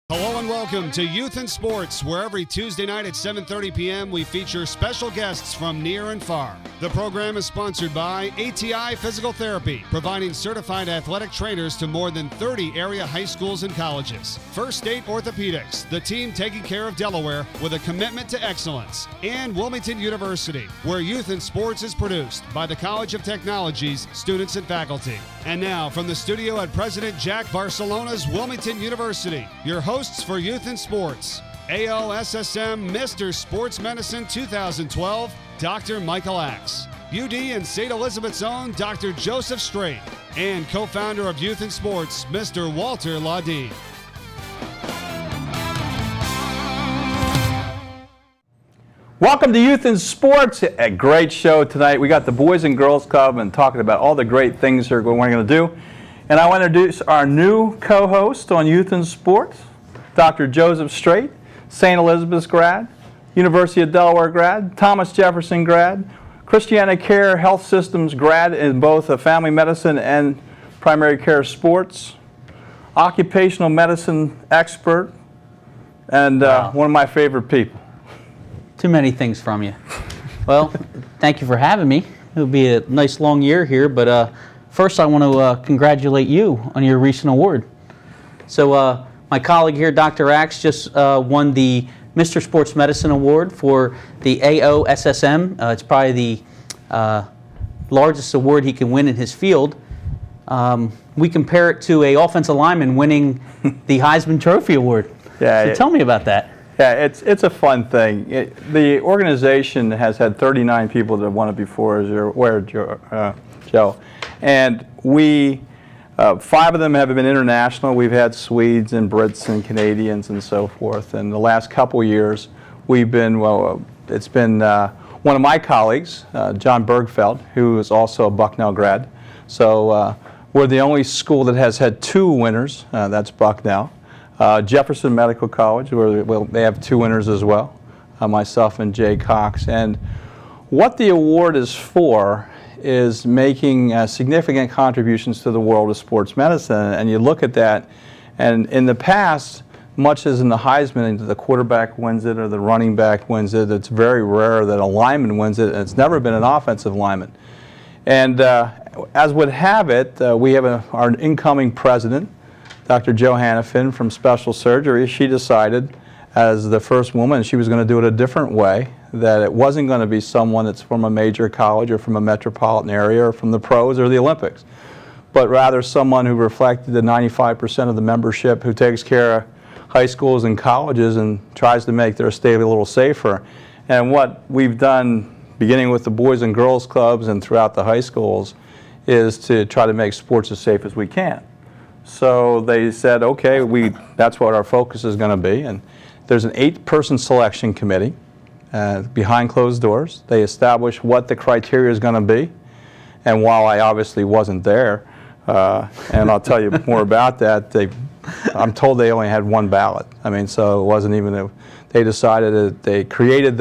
Hello and welcome to Youth in Sports, where every Tuesday night at 7:30 p.m. we feature special guests from near and far. The program is sponsored by ATI Physical Therapy, providing certified athletic trainers to more than 30 area high schools and colleges. First State Orthopedics, the team taking care of Delaware with a commitment to excellence. And Wilmington University, where Youth in Sports is produced by the College of Technology's students and faculty. And now, from the studio at President Jack Barcelona's Wilmington University, your hosts for Youth in Sports, ALSSM Mr. Sports Medicine 2012, Dr. Micheal Axe, UD and St. Elizabeth's own Dr. Joseph Straight, and co-founder of Youth in Sports, Mr. Walter Laudine. Welcome to Youth in Sports, a great show tonight. We got the Boys and Girls Club and talking about all the great things we're going to do. And I want to introduce our new co-host on Youth in Sports, Dr. Joseph Straight, St. Elizabeth's grad, University of Delaware grad, Thomas Jefferson grad, Christiana Care Health Systems grad in both family medicine and primary care sports, occupational medicine expert, and one of my favorite people. Too many things from you. Well, thank you for having me. It'll be a nice long year here, but first I want to congratulate you on your recent award. So my colleague here, Dr. Axe, just won the Mr. Sports Medicine Award for the AOSSM. It's probably the largest award he can win in his field. We compare it to an offensive lineman winning the Heisman Trophy Award. Yeah, so tell me about that. Yeah, it's a fun thing. The organization has had 39 people that have won it before, as you're aware, Joe. And we, 5 of them have been international. We've had Swedes and Brits and Canadians and so forth. And the last couple years, we've been, it's been one of my colleagues, John Bergfeld, who is also a Bucknell grad. So we're the only school that has had 2 winners. That's Bucknell. Jefferson Medical College, where they have 2 winners as well, myself and Jay Cox. And what the award is for is making significant contributions to the world of sports medicine. And you look at that, and in the past, much as in the Heisman, the quarterback wins it or the running back wins it. It's very rare that a lineman wins it, and it's never been an offensive lineman. And as would have it, we have our incoming president, Dr. Jo Hannafin from Special Surgery. She decided, as the first woman, she was going to do it a different way, that it wasn't going to be someone that's from a major college or from a metropolitan area or from the pros or the Olympics, but rather someone who reflected the 95% of the membership who takes care of high schools and colleges and tries to make their state a little safer. And what we've done, beginning with the Boys and Girls Clubs and throughout the high schools, is to try to make sports as safe as we can. So they said, okay, that's what our focus is going to be. And there's an 8-person selection committee behind closed doors. They establish what the criteria is going to be. And while I obviously wasn't there, and I'll tell you more about that, I'm told they only had 1 ballot. I mean, so it wasn't even, they decided that they created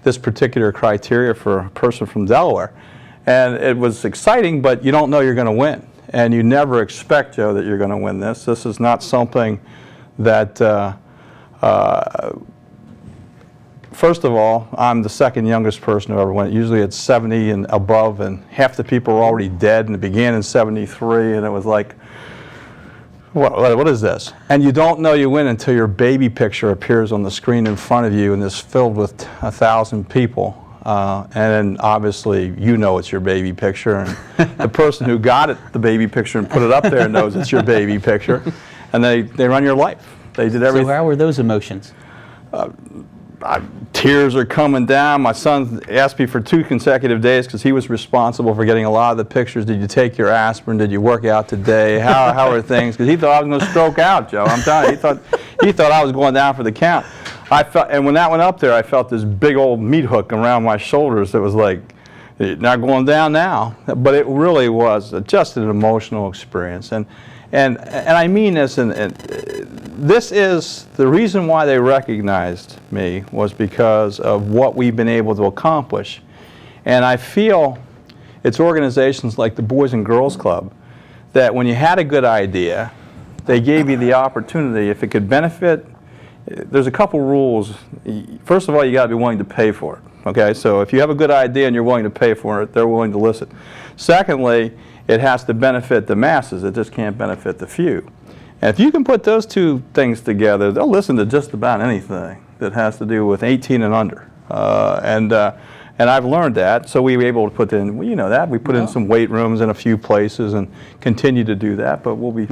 this particular criteria for a person from Delaware. And it was exciting, but you don't know you're going to win. And you never expect, Joe, that you're going to win this. This is not something that, first of all, I'm the second youngest person who ever won it. Usually it's 70 and above, and half the people are already dead, and it began in 73, and it was like, what is this? And you don't know you win until your baby picture appears on the screen in front of you, and it's filled with 1,000 people. And then obviously you know it's your baby picture, and the person who got it, the baby picture, and put it up there knows it's your baby picture, and they run your life. They did everything. So how were those emotions? Tears are coming down. My son asked me for 2 consecutive days because he was responsible for getting a lot of the pictures. Did you take your aspirin? Did you work out today? How are things? Because he thought I was going to stroke out, Joe. I'm telling you, he thought I was going down for the count. And when that went up there, I felt this big old meat hook around my shoulders that was like, not going down now. But it really was just an emotional experience. And I mean this, and this is the reason why they recognized me, was because of what we've been able to accomplish. And I feel it's organizations like the Boys and Girls Club that when you had a good idea, they gave you the opportunity, if it could benefit, there's a couple rules. First of all, you got to be willing to pay for it. Okay, so if you have a good idea and you're willing to pay for it, they're willing to listen. Secondly, it has to benefit the masses. It just can't benefit the few. And if you can put those two things together, they'll listen to just about anything that has to do with 18 and under. And I've learned that, so we were able to put in, well, you know that, we put in some weight rooms in a few places and continue to do that, but we'll be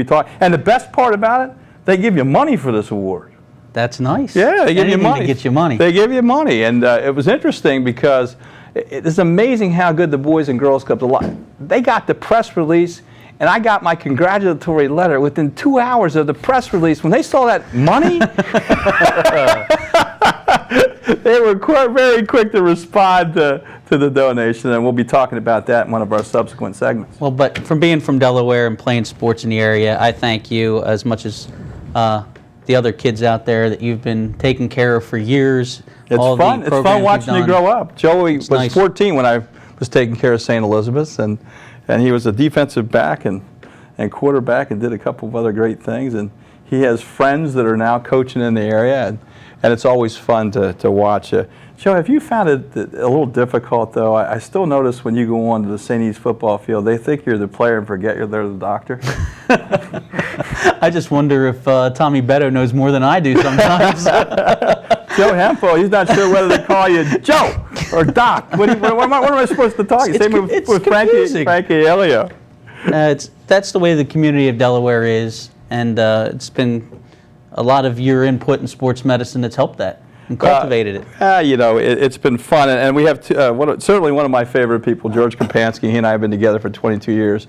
talking. And the best part about it, they give you money for this award. That's nice. Yeah, they give you money. To get you money. They give you money, and it was interesting because it's amazing how good the Boys and Girls Clubs are. They got the press release, and I got my congratulatory letter within 2 hours of the press release. When they saw that money, they were very quick to respond to the donation, and we'll be talking about that in one of our subsequent segments. Well, but from being from Delaware and playing sports in the area, I thank you as much as the other kids out there that you've been taking care of for years. It's fun. It's fun watching you grow up. Joey was nice. 14 when I was taking care of St. Elizabeth's, and he was a defensive back and quarterback and did a couple of other great things. And he has friends that are now coaching in the area, and it's always fun to watch. Joe, have you found it a little difficult, though? I still notice when you go onto the St. E's football field, they think you're the player and forget they're the doctor. I just wonder if Tommy Beto knows more than I do sometimes. Joe Hempel, he's not sure whether to call you Joe or Doc. What am I supposed to talk? Same with Frankie Elio. That's the way the community of Delaware is, and it's been a lot of your input in sports medicine that's helped that and cultivated it. You know, it's been fun, and we have certainly one of my favorite people, George Kopansky. He and I have been together for 22 years.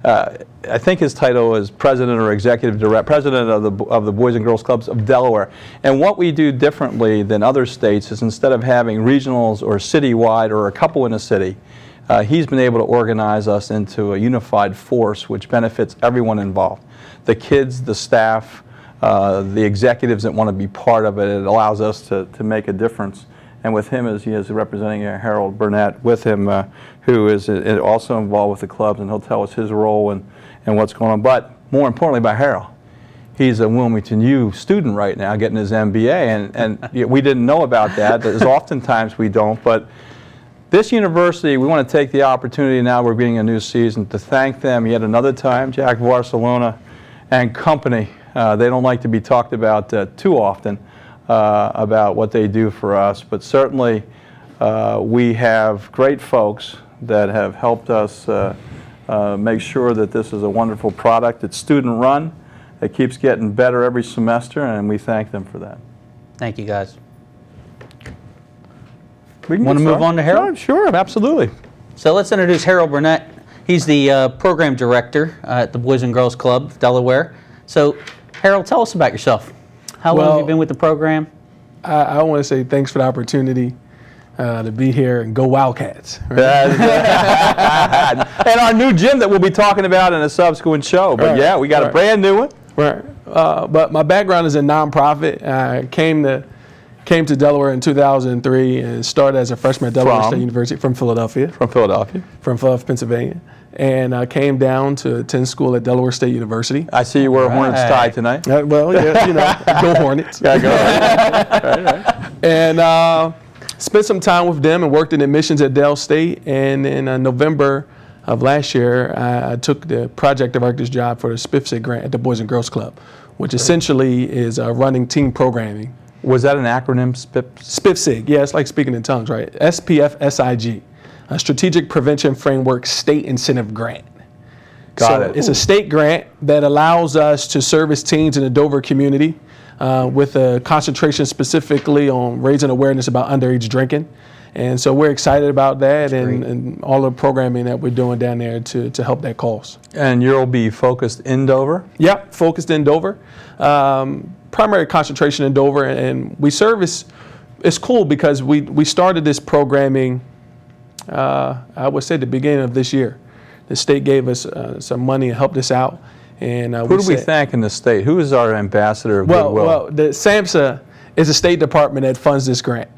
I think his title is president or executive director, president of the Boys and Girls Clubs of Delaware. And what we do differently than other states is instead of having regionals or citywide or a couple in a city, he's been able to organize us into a unified force which benefits everyone involved. The kids, the staff, the executives that want to be part of it. It allows us to make a difference. And with him, as he is representing Harold Burnett with him, who is also involved with the clubs, and he'll tell us his role and what's going on. But more importantly, by Harold, he's a Wilmington U student right now, getting his MBA, and we didn't know about that. As oftentimes we don't, but this university, we want to take the opportunity now we're beginning a new season to thank them yet another time, Jack Barcelona and company. They don't like to be talked about too often about what they do for us, but certainly we have great folks that have helped us make sure that this is a wonderful product. It's student run. It keeps getting better every semester, and we thank them for that. Thank you, guys. We want to move on to Harold? Sure, absolutely. So let's introduce Harold Burnett. He's the program director at the Boys and Girls Club of Delaware. So Harold, tell us about yourself. How long have you been with the program? I want to say thanks for the opportunity to be here and go Wildcats. Right? And our new gym that we'll be talking about in a subsequent show. But yeah, we got a brand new one. Right. But my background is in nonprofit. I came to Delaware in 2003 and started as a freshman at Delaware State University from Philadelphia. From Philadelphia, Pennsylvania. And I came down to attend school at Delaware State University. I see you wear a Hornets tie tonight. Well, yeah, you know, go Hornets. Yeah, go Hornets. And spent some time with them and worked in admissions at Del State. And in November of last year, I took the project director's job for the SPIFSIG grant at the Boys and Girls Club, which essentially is running team programming. Was that an acronym, SPIFSIG, yeah, it's like speaking in tongues, right? SPFSIG, a Strategic Prevention Framework State Incentive Grant. Got it. It's a state grant that allows us to service teens in the Dover community with a concentration specifically on raising awareness about underage drinking. And so we're excited about that and all the programming that we're doing down there to help that cause. And you'll be focused in Dover? Yep, focused in Dover. Primary concentration in Dover, and we service, it's cool because we started this programming, I would say the beginning of this year. The state gave us some money and helped us out. And who do we thank in the state? Who is our ambassador of goodwill? Well, the SAMHSA is a state department that funds this grant.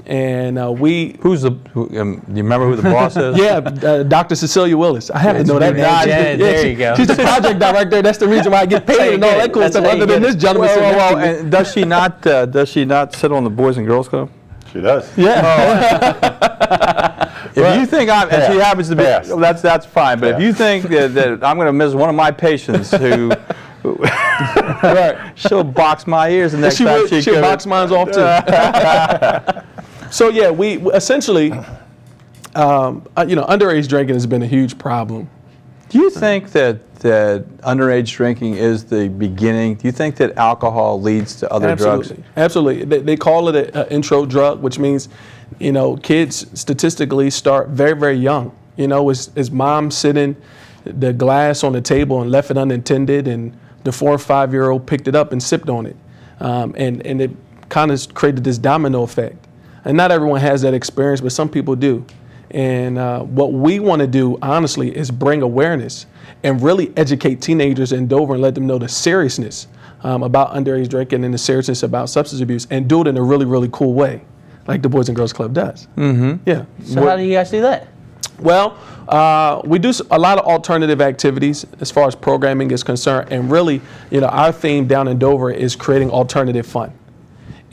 And do you remember who the boss is? yeah, Dr. Cecilia Willis. I have to know that. Yeah, there you go. She's the project director. That's the reason why I get paid and all that cool stuff. Other than this gentleman. And does she not sit on the Boys and Girls Club? She does. If you think if she happens to be, that's fine. But if you think that I'm going to miss one of my patients who she'll box my ears the next time she'll box mine off too. So yeah, we essentially, underage drinking has been a huge problem. Do you think that underage drinking is the beginning? Do you think that alcohol leads to other drugs? Absolutely. They call it an intro drug, which means, kids statistically start very, very young. Is mom sitting the glass on the table and left it unattended, and the 4 or 5 year old picked it up and sipped on it, and it kind of created this domino effect. And not everyone has that experience, but some people do. And what we want to do, honestly, is bring awareness and really educate teenagers in Dover and let them know the seriousness about underage drinking and the seriousness about substance abuse, and do it in a really, really cool way, like the Boys and Girls Club does. Mm-hmm. Yeah. So how do you guys do that? Well, we do a lot of alternative activities as far as programming is concerned, and really, our theme down in Dover is creating alternative fun.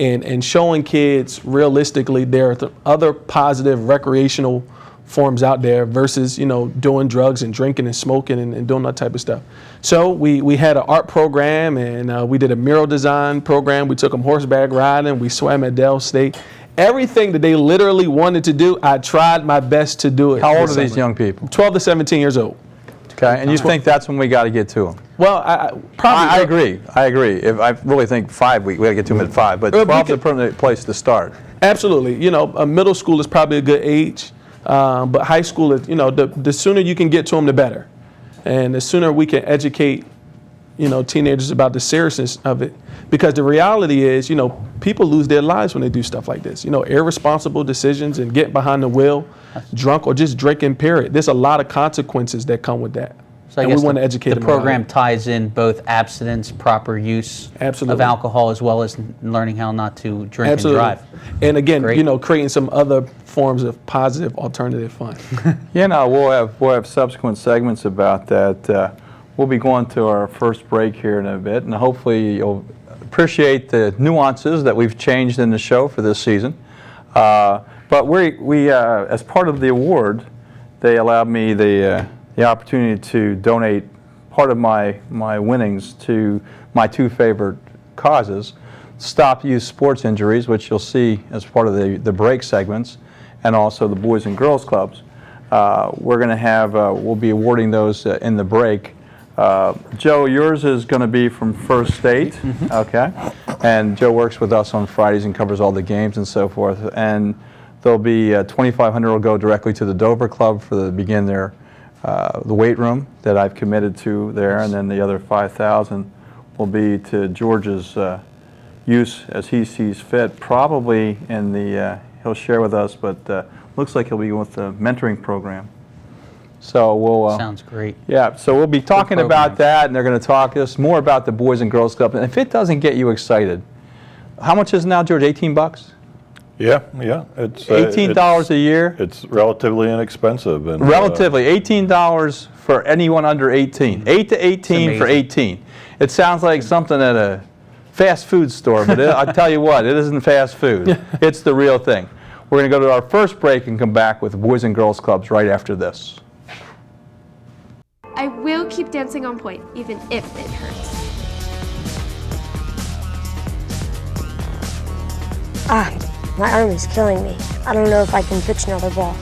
And showing kids realistically there are other positive recreational forms out there versus, doing drugs and drinking and smoking and doing that type of stuff. So we had an art program, and we did a mural design program. We took them horseback riding. We swam at Dell State. Everything that they literally wanted to do, I tried my best to do it. How old are these young people? 12 to 17 years old. Okay, and you think that's when we got to get to them? Well, I agree. I really think 5 we got to get to them at 5, but 12 is a permanent place to start. Absolutely. Middle school is probably a good age, but high school is, the sooner you can get to them, the better. And the sooner we can educate, teenagers about the seriousness of it. Because the reality is, people lose their lives when they do stuff like this. Irresponsible decisions and getting behind the wheel, drunk, or just drinking, period. There's a lot of consequences that come with that. So I guess we want to educate them. The program ties in both abstinence, proper use of alcohol, as well as learning how not to drink and drive. And again, creating some other forms of positive alternative fun. We'll have subsequent segments about that. We'll be going to our first break here in a bit, and hopefully you'll appreciate the nuances that we've changed in the show for this season. But we as part of the award, they allowed me the opportunity to donate part of my winnings to my 2 favorite causes: Stop Youth Sports Injuries, which you'll see as part of the break segments, and also the Boys and Girls Clubs. We're going to have we'll be awarding those in the break. Joe, yours is going to be from First State, okay? And Joe works with us on Fridays and covers all the games and so forth. And there'll be $2,500 will go directly to the Dover Club for the weight room that I've committed to there, and then the other $5,000 will be to George's use as he sees fit. Probably in the he'll share with us, but looks like he'll be with the mentoring program. So we'll sounds great. Yeah, so we'll be talking about that, and they're going to talk to us more about the Boys and Girls Club. And if it doesn't get you excited, how much is it now, George? $18? Yeah. It's $18 a year. It's relatively inexpensive. And relatively, $18 for anyone under 18. 8 to 18 for 18. It sounds like something at a fast food store, but I'll tell you what, it isn't fast food. It's the real thing. We're going to go to our first break and come back with Boys and Girls Clubs right after this. I will keep dancing on point, even if it hurts. My arm is killing me. I don't know if I can pitch another ball.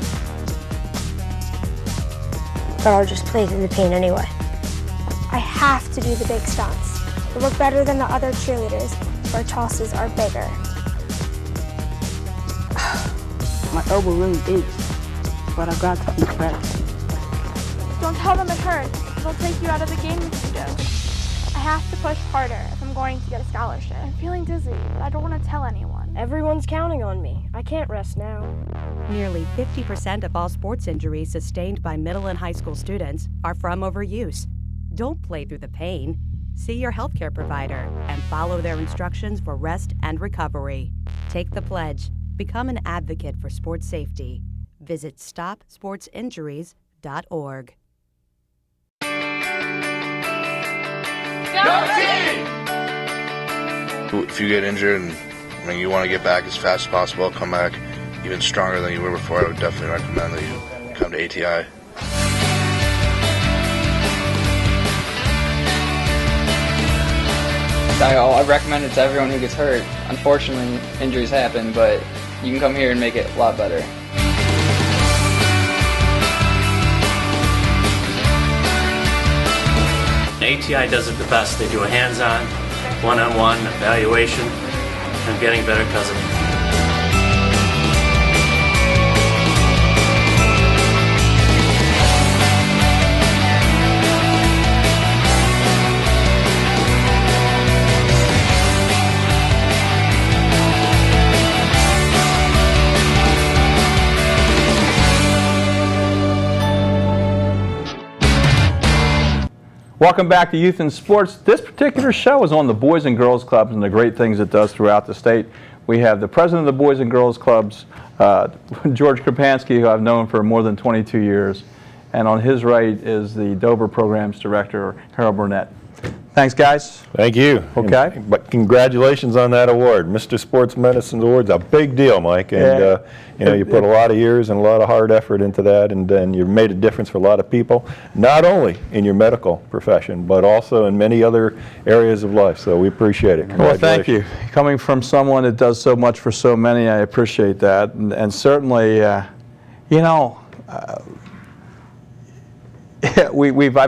But I'll just play through the pain anyway. I have to do the big stunts. To look better than the other cheerleaders, our tosses are bigger. My elbow really aches, but I've got to keep practicing. Don't tell them it hurts. They'll take you out of the game if you do. I have to push harder if I'm going to get a scholarship. I'm feeling dizzy, but I don't want to tell anyone. Everyone's counting on me. I can't rest now. Nearly 50% of all sports injuries sustained by middle and high school students are from overuse. Don't play through the pain. See your healthcare provider and follow their instructions for rest and recovery. Take the pledge. Become an advocate for sports safety. Visit stopsportsinjuries.org. If you get injured and you want to get back as fast as possible, come back even stronger than you were before, I would definitely recommend that you come to ATI. I recommend it to everyone who gets hurt. Unfortunately, injuries happen, but you can come here and make it a lot better. ATI does it the best. They do a hands-on, one-on-one evaluation. I'm getting better because of it. Welcome back to Youth in Sports. This particular show is on the Boys and Girls Clubs and the great things it does throughout the state. We have the president of the Boys and Girls Clubs, George Krapansky, who I've known for more than 22 years. And on his right is the Dover Programs Director, Harold Burnett. Thanks, guys. Thank you. Okay. But congratulations on that award. Mr. Sports Medicine's award's a big deal, Mike. And you put a lot of years and a lot of hard effort into that, and you've made a difference for a lot of people, not only in your medical profession, but also in many other areas of life. So we appreciate it. Well, thank you. Coming from someone that does so much for so many, I appreciate that. And certainly, I've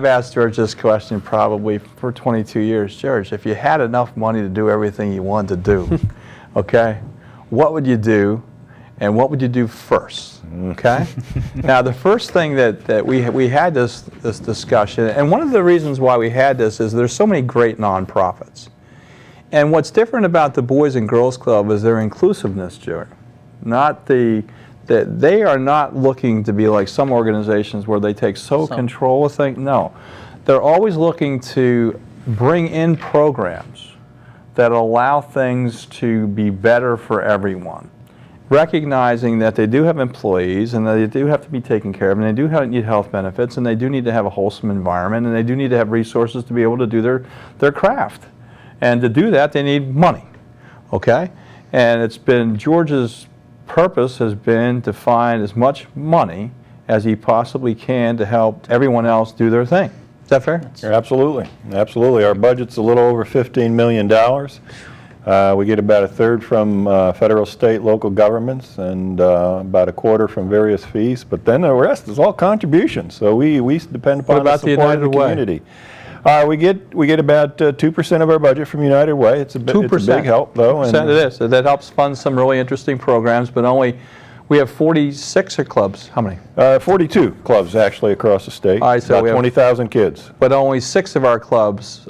asked George this question probably for 22 years. George, if you had enough money to do everything you wanted to do, okay, what would you do, and what would you do first? Okay. Now, the first thing that we had this discussion, and one of the reasons why we had this is there's so many great nonprofits, and what's different about the Boys and Girls Club is their inclusiveness, George, not that they are not looking to be like some organizations where they take control of things. No, they're always looking to bring in programs that allow things to be better for everyone, recognizing that they do have employees and they do have to be taken care of, and they do need health benefits, and they do need to have a wholesome environment, and they do need to have resources to be able to do their craft. And to do that, they need money, okay? And it's been George's purpose has been to find as much money as he possibly can to help everyone else do their thing. Is that fair? Absolutely. Absolutely. Our budget's a little over $15 million. We get about a third from federal, state, local governments, and about a quarter from various fees. But then the rest is all contributions. So we depend upon the support of the community. We get about 2% of our budget from United Way. It's a big help, though. 2%, it is. That helps fund some really interesting programs, but we have 46 clubs. How many? 42 clubs, actually, across the state. All right, so about 20,000 kids. But only 6 of our clubs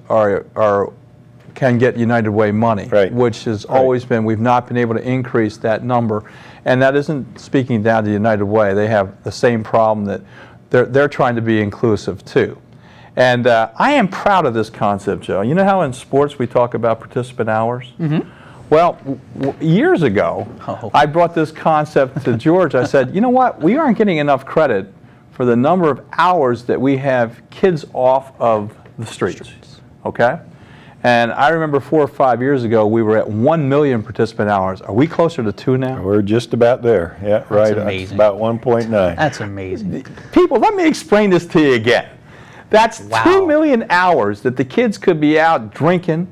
can get United Way money, right, which has always been, we've not been able to increase that number. And that isn't speaking down to United Way. They have the same problem that they're trying to be inclusive, too. And I am proud of this concept, Joe. You know how in sports we talk about participant hours? Mm-hmm. Well, years ago, I brought this concept to George. I said, you know what? We aren't getting enough credit for the number of hours that we have kids off of the streets, okay? And I remember 4 or 5 years ago, we were at 1 million participant hours. Are we closer to 2 now? We're just about there. Yeah, That's right. Amazing. It's about 1.9. That's amazing. People, let me explain this to you again. That's 2 million hours that the kids could be out drinking,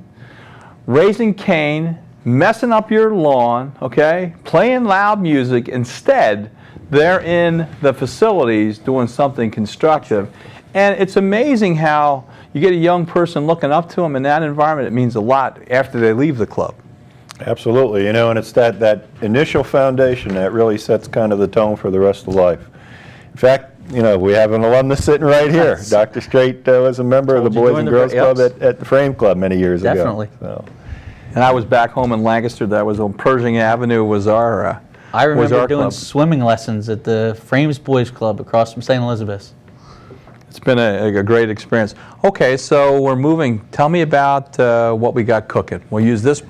raising Cain, messing up your lawn, okay, playing loud music. Instead, they're in the facilities doing something constructive. And it's amazing how you get a young person looking up to them in that environment. It means a lot after they leave the club. Absolutely, and it's that initial foundation that really sets kind of the tone for the rest of life. In fact, we have an alumnus sitting right here. Dr. Straight was a member of the Boys and Girls Club at the Frame Club many years ago. Definitely. So. And I was back home in Lancaster. That was on Pershing Avenue. Was our I remember doing club. Swimming lessons at the Frames Boys Club across from St. Elizabeth's. It's been a great experience. Okay, so we're moving. Tell me about what we got cooking. We'll use this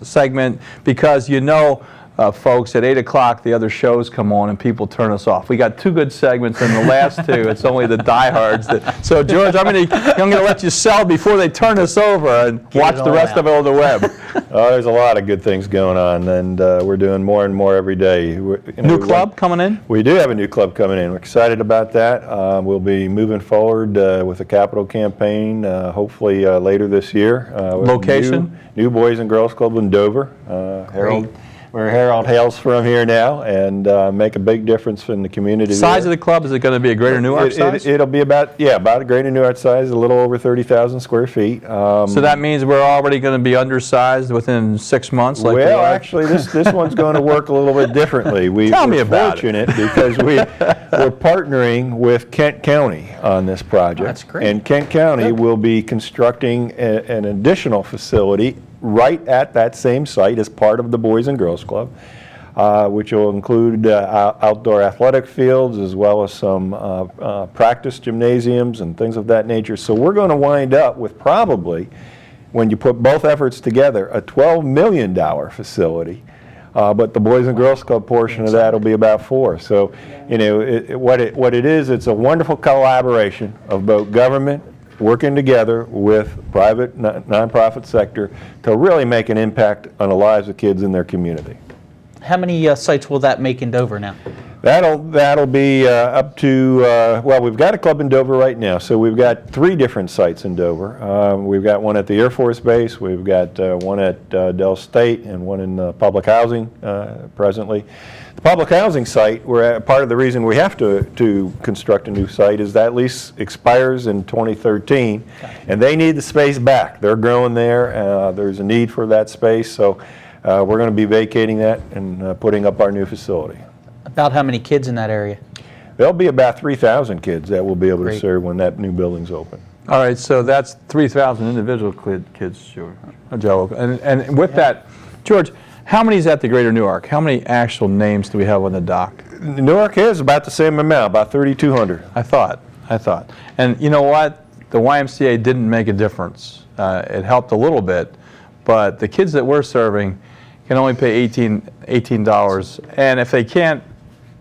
segment because folks, at 8 o'clock the other shows come on and people turn us off. We got 2 good segments, and the last 2, it's only the diehards. So George, I'm going to let you sell before they turn us over and watch the rest of it on the web. There's a lot of good things going on, and we're doing more and more every day. New club coming in? We do have a new club coming in. We're excited about that. We'll be moving forward with a capital campaign, hopefully later this year. Location? New Boys and Girls Club in Dover. Where Harold hails from here now, and make a big difference in the community. Size of the club, is it going to be a Greater Newark size? It'll be about a Greater Newark size, a little over 30,000 square feet. So that means we're already going to be undersized within 6 months? Like well, actually, this one's going to work a little bit differently. Tell me about it. We're fortunate because we're partnering with Kent County on this project. That's great. And Kent County will be constructing an additional facility right at that same site as part of the Boys and Girls Club, which will include outdoor athletic fields as well as some practice gymnasiums and things of that nature. So we're going to wind up with probably, when you put both efforts together, a $12 million facility. But the Boys and Girls Club portion of that will be about $4 million. So, you know, what it is, it's a wonderful collaboration of both government working together with private nonprofit sector to really make an impact on the lives of kids in their community. How many sites will that make in Dover now? That'll be up to, well, we've got a club in Dover right now, so we've got 3 different sites in Dover. We've got one at the Air Force Base, we've got one at Dell State, and one in public housing presently. The public housing site, part of the reason we have to construct a new site is that lease expires in 2013, and they need the space back. They're growing there. There's a need for that space, so we're going to be vacating that and putting up our new facility. About how many kids in that area? There'll be about 3,000 kids that we'll be able to serve when that new building's open. All right, so that's 3,000 individual kids, sure, Joe. And with that, George, how many is at the Greater Newark? How many actual names do we have on the dock? Newark has about the same amount, about 3,200. I thought. And you know what? The YMCA didn't make a difference. It helped a little bit, but the kids that we're serving can only pay $18. And if they can't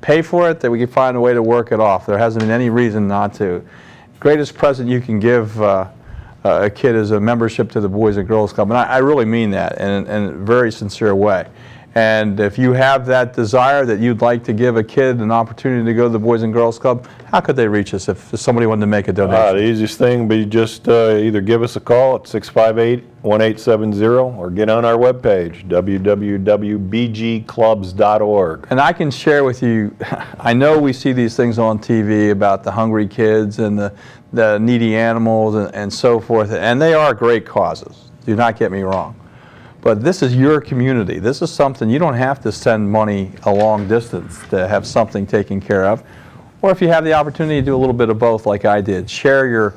pay for it, then we can find a way to work it off. There hasn't been any reason not to. Greatest present you can give a kid is a membership to the Boys and Girls Club, and I really mean that in a very sincere way. And if you have that desire that you'd like to give a kid an opportunity to go to the Boys and Girls Club, how could they reach us if somebody wanted to make a donation? The easiest thing would be just either give us a call at 658-1870 or get on our webpage, www.bgclubs.org. And I can share with you, I know we see these things on TV about the hungry kids and the needy animals and so forth, and they are great causes. Do not get me wrong. But this is your community. This is something you don't have to send money a long distance to have something taken care of. Or if you have the opportunity to do a little bit of both like I did, share your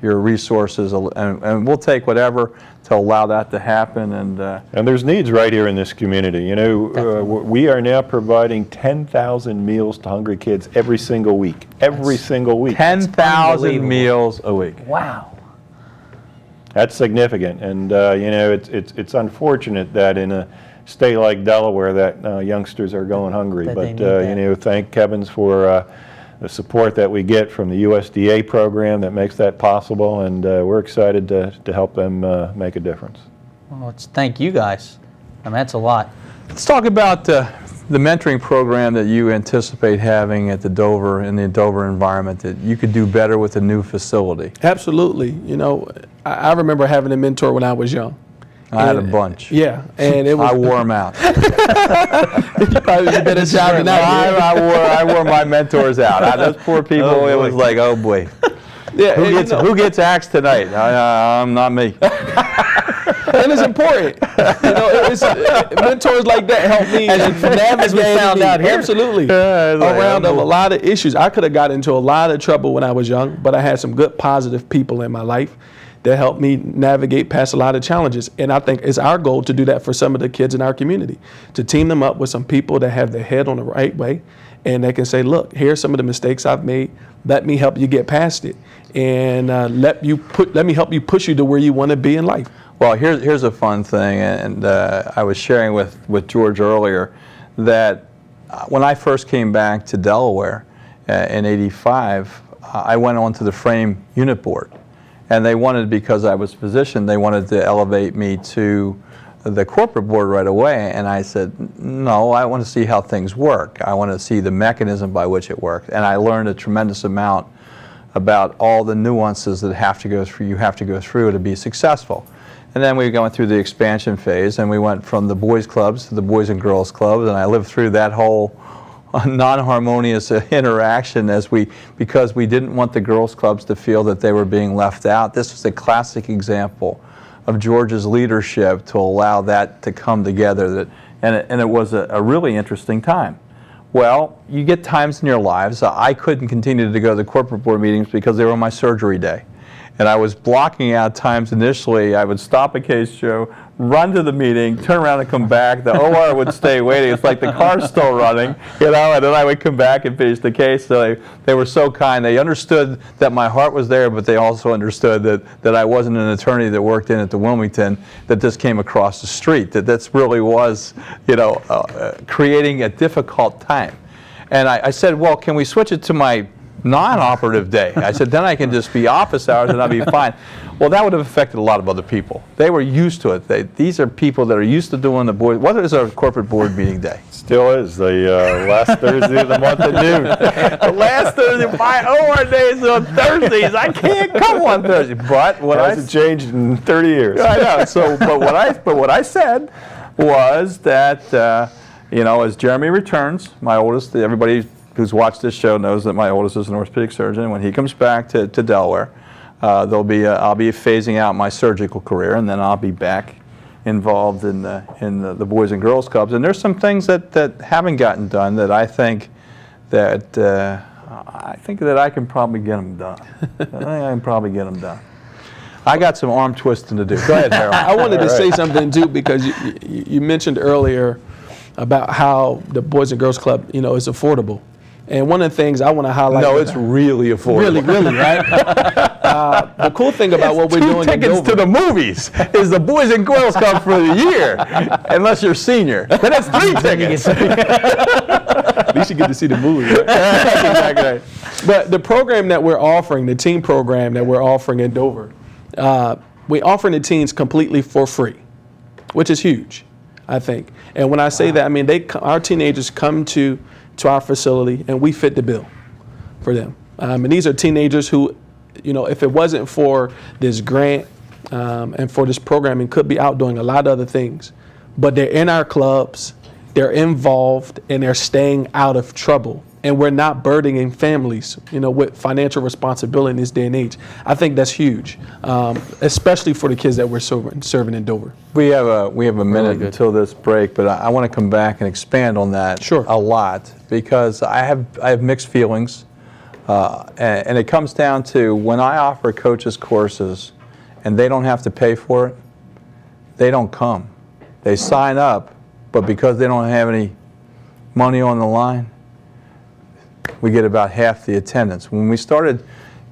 resources, and we'll take whatever to allow that to happen. And there's needs right here in this community. You know, we are now providing 10,000 meals to hungry kids every single week. Every single week. 10,000 meals a week. Wow. That's significant, and you know, it's unfortunate that in a state like Delaware that youngsters are going hungry. But you know, thank heavens for the support that we get from the USDA program that makes that possible, and we're excited to help them make a difference. Well, thank you guys. I mean, that's a lot. Let's talk about the mentoring program that you anticipate having at the Dover, in the Dover environment, that you could do better with a new facility. Absolutely. You know, I remember having a mentor when I was young. I had a bunch. Yeah, and it was. I wore them out. You probably did a better job than I did. I wore my mentors out. Those poor people, it was like, oh boy. Yeah, who gets axed tonight? Not me. And it's important. You know, mentors like that help me as we found out here. Absolutely. Around a lot of issues. I could have got into a lot of trouble when I was young, but I had some good positive people in my life that helped me navigate past a lot of challenges. And I think it's our goal to do that for some of the kids in our community, to team them up with some people that have their head on the right way, and they can say, look, here's some of the mistakes I've made. Let me help you get past it, and let me help you push you to where you want to be in life. Well, here's a fun thing, and I was sharing with George earlier that when I first came back to Delaware in '85, I went onto the frame unit board, and they wanted, because I was a physician, they wanted to elevate me to the corporate board right away, and I said, no, I want to see how things work. I want to see the mechanism by which it worked, and I learned a tremendous amount about all the nuances that you have to go through to be successful. And then we went through the expansion phase, and we went from the boys clubs to the boys and girls clubs, and I lived through that whole non-harmonious interaction because we didn't want the girls clubs to feel that they were being left out. This was a classic example of George's leadership to allow that to come together, and it was a really interesting time. Well, you get times in your lives. I couldn't continue to go to the corporate board meetings because they were on my surgery day. And I was blocking out times initially. I would stop a case show, run to the meeting, turn around and come back. The OR would stay waiting. It's like the car's still running, and then I would come back and finish the case. So they were so kind. They understood that my heart was there, but they also understood that I wasn't an attorney that worked in at the Wilmington, that this came across the street, that this really was, creating a difficult time. And I said, well, can we switch it to my non-operative day? I said, then I can just be office hours and I'll be fine. Well, that would have affected a lot of other people. They were used to it. These are people that are used to doing the board. What is our corporate board meeting day? Still is the last Thursday of the month at noon. The last Thursday, my OR day is on Thursdays. I can't come on Thursday. But what hasn't changed in 30 years. I know. So, but what I said was that as Jeremy returns, my oldest, everybody who's watched this show knows that my oldest is an orthopedic surgeon. When he comes back to Delaware, I'll be phasing out my surgical career, and then I'll be back involved in the boys and girls clubs. And there's some things that haven't gotten done that I think that I can probably get them done. I think I can probably get them done. I got some arm twisting to do. Go ahead, Harold. I wanted to say something too, because you mentioned earlier about how the Boys and Girls Club, is affordable. And one of the things I want to highlight. No, it's really affordable. Really, right? The cool thing about what we're doing in Dover. 2 tickets to the movies is the Boys and Girls Club for the year, unless you're senior. Then it's 3 tickets. At least you get to see the movie, right? That's exactly right. But the program that we're offering, the team program that we're offering in Dover, we're offering the teens completely for free, which is huge, I think. And when I say that, I mean our teenagers come to our facility, and we fit the bill for them. And these are teenagers who, if it wasn't for this grant and for this programming, could be out doing a lot of other things. But they're in our clubs, they're involved, and they're staying out of trouble. And we're not burdening families, with financial responsibility in this day and age. I think that's huge, especially for the kids that we're serving in Dover. We have a minute until this break, but I want to come back and expand on that a lot, because I have mixed feelings, and it comes down to when I offer coaches courses and they don't have to pay for it, they don't come. They sign up, but because they don't have any money on the line, we get about half the attendance. When we started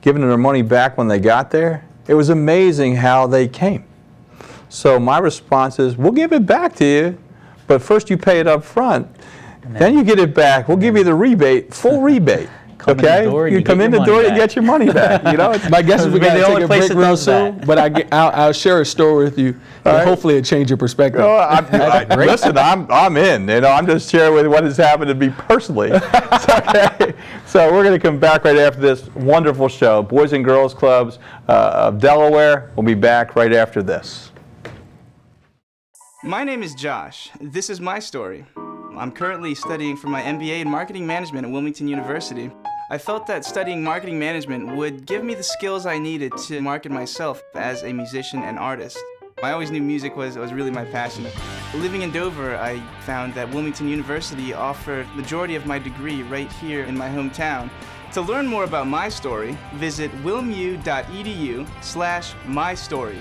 giving them their money back when they got there, it was amazing how they came. So my response is, we'll give it back to you, but first you pay it up front, then you get it back. We'll give you the rebate, full rebate. Okay, you come in the door, you get your money back. My guess is we're going to take a break real soon, but I'll share a story with you, and hopefully it'll change your perspective. Listen, I'm in. I'm just sharing with what has happened to me personally. Okay, so we're going to come back right after this wonderful show, Boys and Girls Clubs of Delaware. We'll be back right after this. My name is Josh. This is my story. I'm currently studying for my MBA in Marketing Management at Wilmington University. I felt that studying marketing management would give me the skills I needed to market myself as a musician and artist. I always knew music was really my passion. Living in Dover, I found that Wilmington University offered the majority of my degree right here in my hometown. To learn more about my story, visit wilmu.edu/mystory.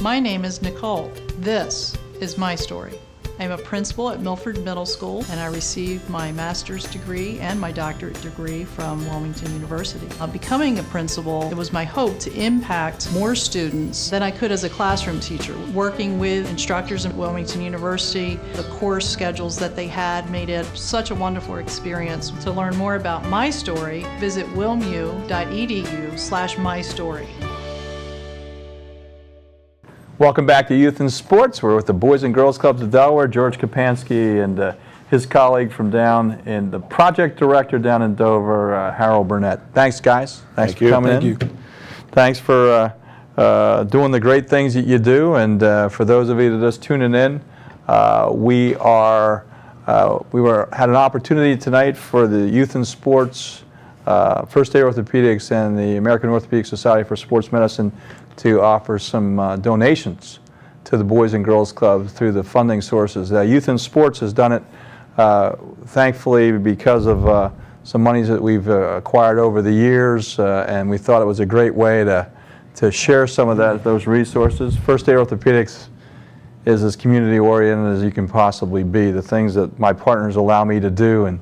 My name is Nicole. This is my story. I'm a principal at Milford Middle School, and I received my master's degree and my doctorate degree from Wilmington University. Becoming a principal, it was my hope to impact more students than I could as a classroom teacher. Working with instructors at Wilmington University, the course schedules that they had made it such a wonderful experience. To learn more about my story, visit wilmu.edu/mystory. Welcome back to Youth in Sports. We're with the Boys and Girls Clubs of Delaware, George Kapansky, and his colleague from down, and the project director down in Dover, Harold Burnett. Thanks, guys. Thanks for coming in. Thank you. Thanks for doing the great things that you do, and for those of you that are just tuning in, we had an opportunity tonight for the Youth in Sports, First Aid Orthopedics, and the American Orthopedic Society for Sports Medicine to offer some donations to the Boys and Girls Club through the funding sources. Youth in Sports has done it, thankfully, because of some monies that we've acquired over the years, and we thought it was a great way to share some of those resources. First Aid Orthopedics is as community-oriented as you can possibly be. The things that my partners allow me to do and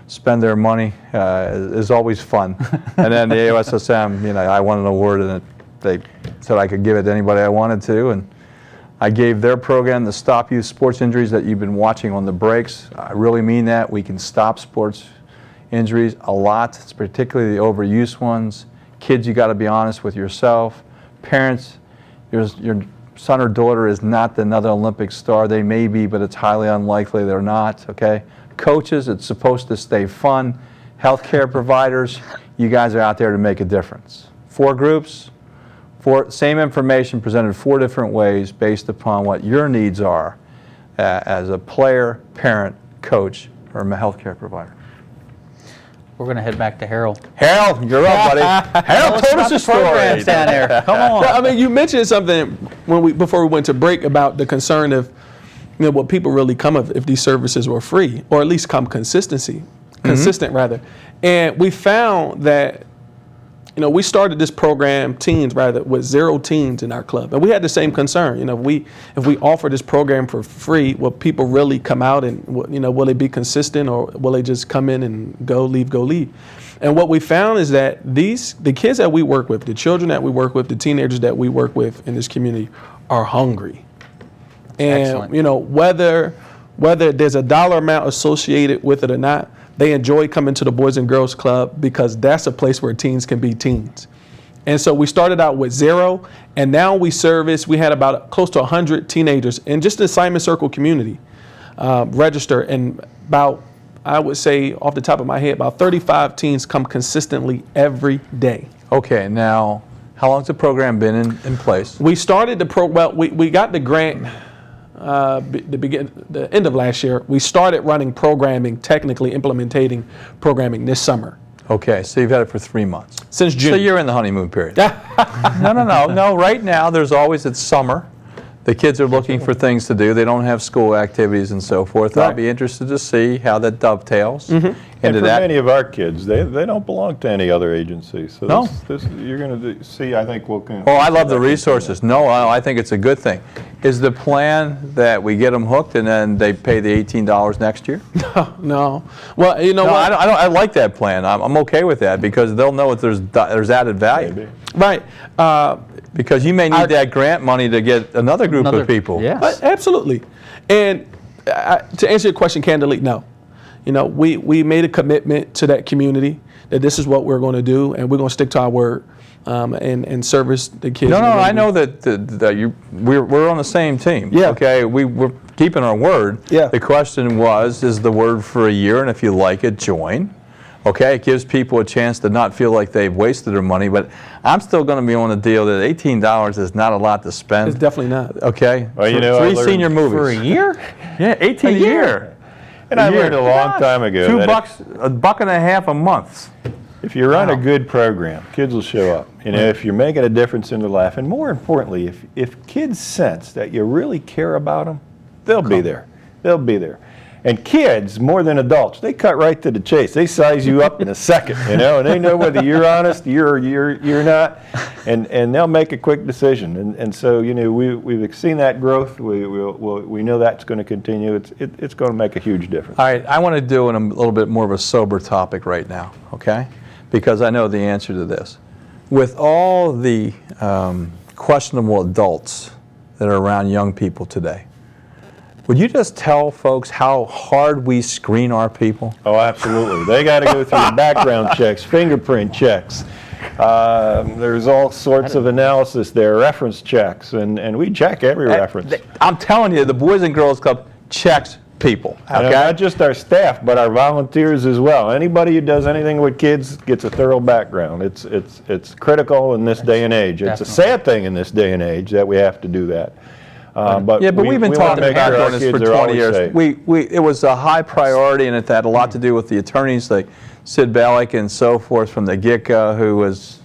spend their money is always fun. And then the AOSSM, I won an award, and they said I could give it to anybody I wanted to, and I gave their program the Stop Youth Sports Injuries that you've been watching on the breaks. I really mean that. We can stop sports injuries a lot. It's particularly the overuse ones. Kids, you got to be honest with yourself. Parents, your son or daughter is not another Olympic star. They may be, but it's highly unlikely they're not, okay? Coaches, it's supposed to stay fun. Healthcare providers, you guys are out there to make a difference. 4 groups, same information presented 4 different ways based upon what your needs are as a player, parent, coach, or a healthcare provider. We're going to head back to Harold. Harold, you're up, buddy. Harold told us a story down there. Come on. Well, I mean, you mentioned something before we went to break about the concern of what people really come of if these services were free, or at least come consistent rather. And we found that we started this program, with 0 teens in our club, and we had the same concern. If we offer this program for free, will people really come out, and will they be consistent, or will they just come in and go leave? And what we found is that the kids that we work with, the children that we work with, the teenagers that we work with in this community are hungry. And whether there's a dollar amount associated with it or not, they enjoy coming to the Boys and Girls Club because that's a place where teens can be teens. And so we started out with 0, and now we had about close to 100 teenagers in just the Simon Circle community register, and about, I would say off the top of my head, about 35 teens come consistently every day. Okay, now how long's the program been in place? We started we got the grant the end of last year. We started running programming, technically implementing programming this summer. Okay, so you've had it for 3 months. Since June. So you're in the honeymoon period. No. Right now, it's summer. The kids are looking for things to do. They don't have school activities and so forth. Right. I'll be interested to see how that dovetails. And for many of our kids, they don't belong to any other agency. So you're going to see, I think we'll... I love the resources. No, I think it's a good thing. Is the plan that we get them hooked and then they pay the $18 next year? No. Well, what? I like that plan. I'm okay with that because they'll know that there's added value. Maybe. Right. Because you may need that grant money to get another group of people. Yes. Absolutely. And to answer your question candidly, no. We made a commitment to that community that this is what we're going to do, and we're going to stick to our word and service the kids. No, I know that we're on the same team. Yeah. Okay, we're keeping our word. Yeah. The question is the word for a year, and if you like it, join. Okay, it gives people a chance to not feel like they've wasted their money, but I'm still going to be on the deal that $18 is not a lot to spend. It's definitely not. Okay, well, 3 senior movies. For a year? Yeah, $18 a year. And I learned a long time ago $2, $1.50 a month. If you run a good program, kids will show up. If you're making a difference in their life, and more importantly, if kids sense that you really care about them, they'll be there. They'll be there. And kids, more than adults, they cut right to the chase. They size you up in a second, you know, and they know whether you're honest, you're not, and they'll make a quick decision. And so, you know, we've seen that growth. We know that's going to continue. It's going to make a huge difference. All right, I want to do a little bit more of a sober topic right now, okay? Because I know the answer to this. With all the questionable adults that are around young people today, would you just tell folks how hard we screen our people? Oh, absolutely. They got to go through background checks, fingerprint checks. There's all sorts of analysis there, reference checks, and we check every reference. I'm telling you, the Boys and Girls Club checks people. Okay? Not just our staff, but our volunteers as well. Anybody who does anything with kids gets a thorough background. It's critical in this day and age. It's a sad thing in this day and age that we have to do that. But we've been talking about doing this for 20 years. It was a high priority, and it had a lot to do with the attorneys like Sid Balick and so forth from the get-go, who was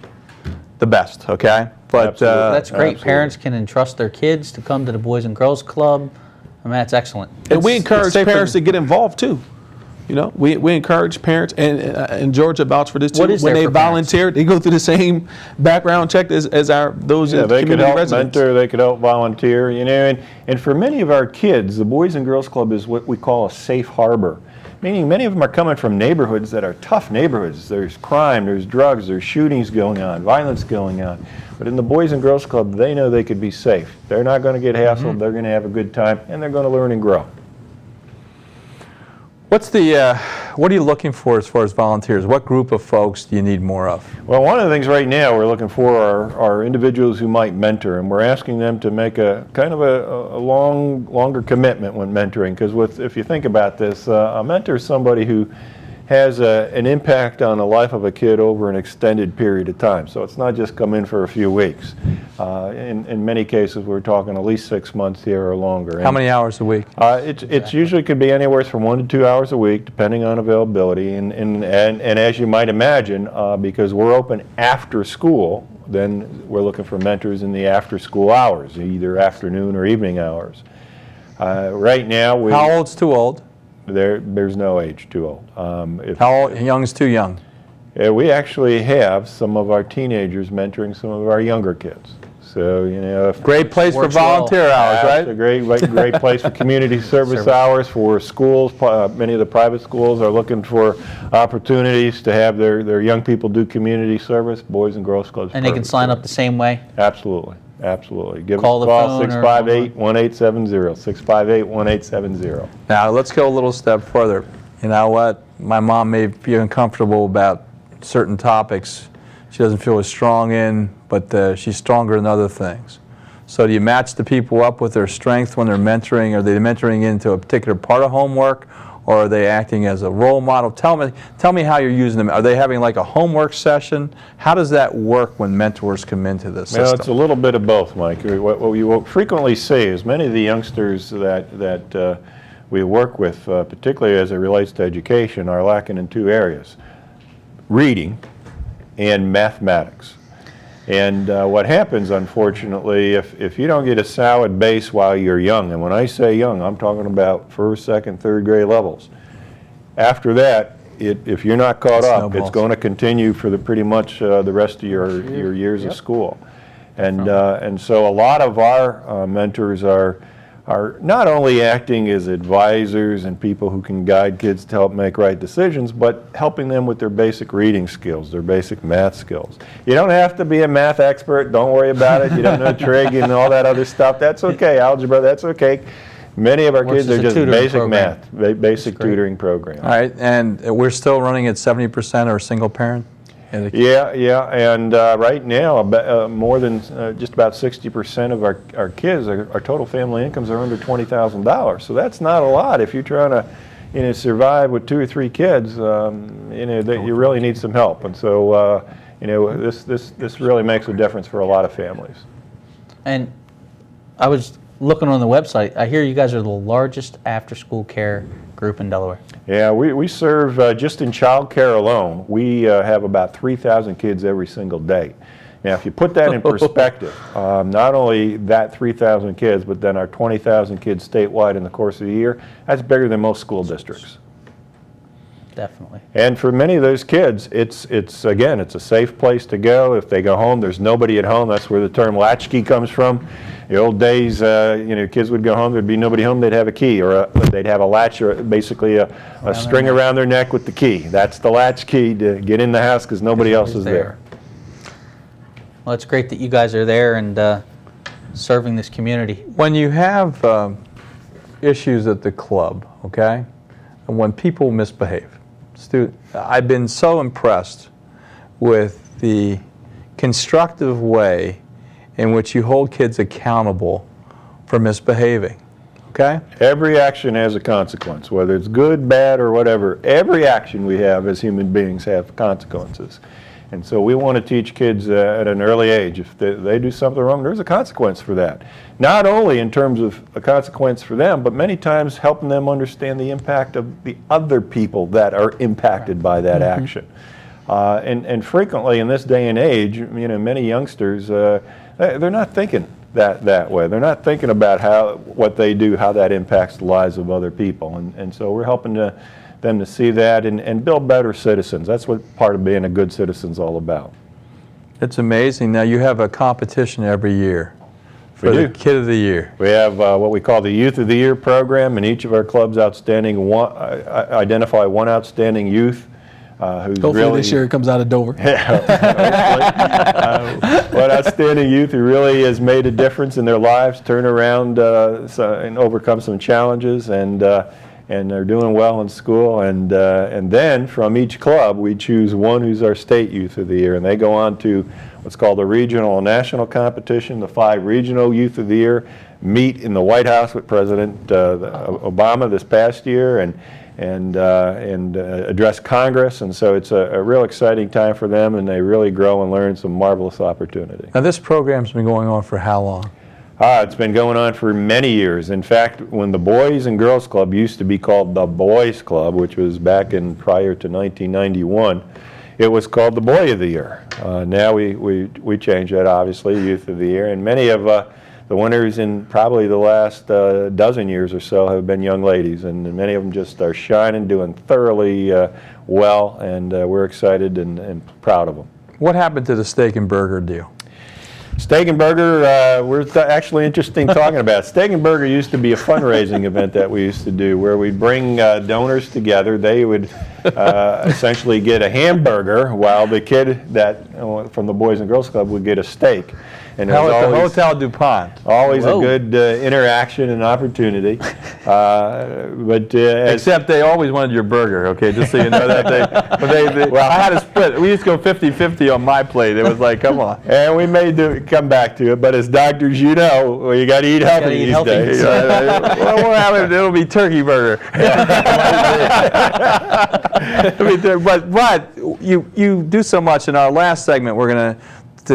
the best, okay? But that's great. Absolutely. Parents can entrust their kids to come to the Boys and Girls Club. I mean, that's excellent. And we encourage parents to get involved too. You know, we encourage parents, and Georgia vouch for this too. When they volunteer, they go through the same background check as those in they community could help residents. mentor, they could help volunteer, you know, and for many of our kids, the Boys and Girls Club is what we call a safe harbor. Meaning many of them are coming from neighborhoods that are tough neighborhoods. There's crime, there's drugs, there's shootings going on, violence going on. But in the Boys and Girls Club, they know they could be safe. They're not going to get hassled, they're going to have a good time, and they're going to learn and grow. What are you looking for as far as volunteers? What group of folks do you need more of? Well, one of the things right now we're looking for are individuals who might mentor, and we're asking them to make a kind of a longer commitment when mentoring, because if you think about this, a mentor is somebody who has an impact on the life of a kid over an extended period of time. So it's not just come in for a few weeks. In many cases, we're talking at least 6 months here or longer. How many hours a week? It usually could be anywhere from 1 to 2 hours a week, depending on availability. And as you might imagine, because we're open after school, then we're looking for mentors in the after school hours, either afternoon or evening hours. Right now, how old's too old? There's no age too old. How young is too young? We actually have some of our teenagers mentoring some of our younger kids. So, you know, great place for volunteer hours, right? It's a great place for community service hours for schools. Many of the private schools are looking for opportunities to have their young people do community service. Boys and Girls Clubs. And they can sign up the same way? Absolutely. Absolutely. Give Call us a call, 658-1870, 658-1870. Now, let's go a little step further. You know what? My mom may be uncomfortable about certain topics she doesn't feel as strong in, but she's stronger in other things. So do you match the people up with their strength when they're mentoring? Are they mentoring into a particular part of homework, or are they acting as a role model? Tell me how you're using them. Are they having like a homework session? How does that work when mentors come into the system? Well, it's a little bit of both, Mike. What you will frequently see is many of the youngsters that we work with, particularly as it relates to education, are lacking in two areas: reading and mathematics. And what happens, unfortunately, if you don't get a solid base while you're young, and when I say young, I'm talking about first, second, third grade levels. After that, if you're not caught up, it's going to continue for pretty much the rest of your years of school. And so a lot of our mentors are not only acting as advisors and people who can guide kids to help make right decisions, but helping them with their basic reading skills, their basic math skills. You don't have to be a math expert. Don't worry about it. You don't know trig and all that other stuff. That's okay. Algebra, that's okay. Many of our kids are just basic math, basic tutoring program. All right, and we're still running at 70% or single parent? Yeah, and right now, more than just about 60% of our kids, our total family incomes are under $20,000. So that's not a lot. If you're trying to, survive with 2 or 3 kids, you really need some help. And so, this really makes a difference for a lot of families. And I was looking on the website. I hear you guys are the largest after-school care group in Delaware. Yeah, we serve, just in child care alone, we have about 3,000 kids every single day. Now, if you put that in perspective, not only that 3,000 kids, but then our 20,000 kids statewide in the course of the year, that's bigger than most school districts. Definitely. And for many of those kids, it's again, it's a safe place to go. If they go home, there's nobody at home. That's where the term latchkey comes from. The old days, kids would go home, there'd be nobody home, they'd have a key, or they'd have a latch, or basically a string around their neck with the key. That's the latch key to get in the house because nobody else is there. Well, it's great that you guys are there and serving this community. When you have issues at the club, okay, and when people misbehave, I've been so impressed with the constructive way in which you hold kids accountable for misbehaving, okay? Every action has a consequence, whether it's good, bad, or whatever. Every action we have as human beings have consequences. And so we want to teach kids at an early age, if they do something wrong, there's a consequence for that. Not only in terms of a consequence for them, but many times helping them understand the impact of the other people that are impacted by that action. And frequently in this day and age, many youngsters, they're not thinking that way. They're not thinking about what they do, how that impacts the lives of other people. And so we're helping them to see that and build better citizens. That's what part of being a good citizen is all about. It's amazing. Now you have a competition every year for the Kid of the Year. We have what we call the Youth of the Year program, and each of our clubs identify one outstanding youth who's hopefully this year it comes out of Dover. One outstanding youth who really has made a difference in their lives, turn around and overcome some challenges, and they're doing well in school. And then from each club we choose one who's our state Youth of the Year, and they go on to what's called the regional and national competition. The 5 regional Youth of the Year meet in the White House with President Obama this past year and address Congress, and so it's a real exciting time for them, and they really grow and learn some marvelous opportunity. Now this program's been going on for how long? It's been going on for many years. In fact, when the Boys and Girls Club used to be called the Boys Club, which was back prior to 1991, it was called the Boy of the Year. Now we changed that, obviously, Youth of the Year, and many of the winners in probably the last dozen years or so have been young ladies, and many of them just are shining, doing thoroughly well, and we're excited and proud of them. What happened to the Steak and Burger deal? Steak and Burger, we're actually interesting talking about. Steak and Burger used to be a fundraising event that we used to do where we'd bring donors together. They would essentially get a hamburger while the kid from the Boys and Girls Club would get a steak. And how at the Hotel DuPont? Always a good interaction and opportunity. Except they always wanted your burger, okay, just so you know that. Well, I had to split. We used to go 50-50 on my plate. It was like, come on. And we may come back to it, but as doctors, you got to eat healthy these days. Well, it'll be turkey burger. But you do so much. In our last segment, we're going to